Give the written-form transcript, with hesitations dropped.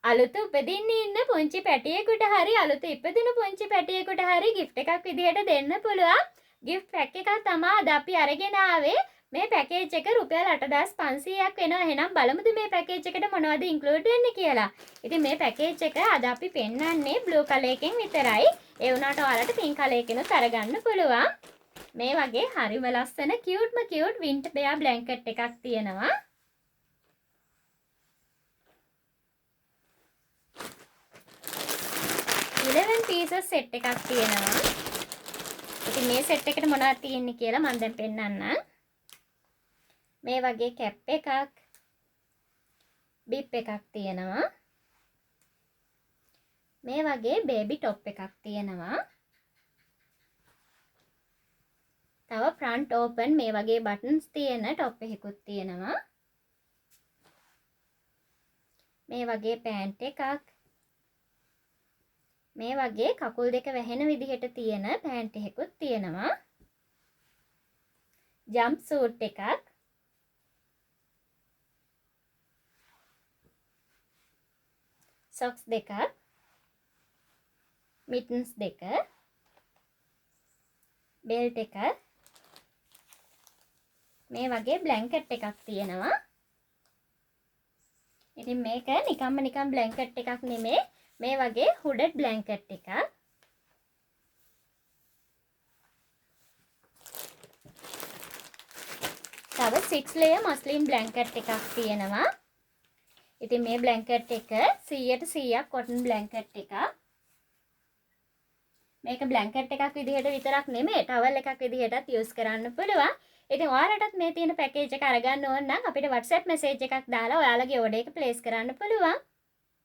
අලුත උපදින්න ඉන්න පුංචි පැටියෙකුට හරි අලුත ඉපදුණු පුංචි පැටියෙකුට හරි gift එකක් විදිහට දෙන්න පුළුවන් gift pack එකක් තමයි අද අපි අරගෙන ආවේ. මේ පැකේජ් එක රුපියල් 8500ක් වෙනවා. එහෙනම් බලමුද මේ පැකේජ් එකට මොනවද ඉන්ක්ලූඩ් වෙන්නේ කියලා. ඉතින් මේ පැකේජ් එක අද අපි පෙන්වන්නේ බ්ලූ කලර් එකෙන් විතරයි. ඒ වුණාට ඔයාලට පින්ක් කලර් එකකිනුත් අරගන්න පුළුවන්. මේ වගේ හරිම ලස්සන කියුට් වින්ටර් බෙයා බ්ලැන්කට් එකක් තියෙනවා. පීසස් සෙට් එකක් තියෙනවා. ඉතින් මේ සෙට් එකට මොනවද තියෙන්නේ කියලා මම දැන් පෙන්නන්නම්. මේ වගේ කැප් එකක්, බිප් එකක් තියෙනවා. මේ වගේ බේබි টොප් එකක් තියෙනවා. තව ෆ්‍රන්ට් ඕපන් මේ වගේ බටන්ස් තියෙන টොප් එකකුත් තියෙනවා. මේ වගේ පෑන්ට් එකක්, මේ වගේ කකුල් දෙක වැහෙන විදිහට තියෙන පෑන්ට් එකකුත් තියෙනවා. ජම්ප් සූට් එකක්, සොක්ස් දෙකක්, මිටන්ස් දෙක, බෙල්ට් එක, මේ වගේ බ්ලැන්කට් එකක් තියෙනවා. ඉතින් මේක නිකන් බ්ලැන්කට් එකක් නෙමෙයි. මේ වගේ හුඩඩ් බ්ලැන්කට් එකක්. තව 6 layer මස්ලින් බ්ලැන්කට් එකක් තියෙනවා. ඉතින් මේ බ්ලැන්කට් එක 100% කොටන් බ්ලැන්කට් එකක්. මේක බ්ලැන්කට් එකක් විදිහට විතරක් නෙමෙයි ටවල් එකක් විදිහටත් යූස් කරන්න පුළුවන්. ඉතින් ඔයාලටත් මේ තියෙන පැකේජ් එක අරගන්න ඕන නම් අපිට WhatsApp message එකක් දාලා ඔයාලගේ order එක place කරන්න පුළුවන්.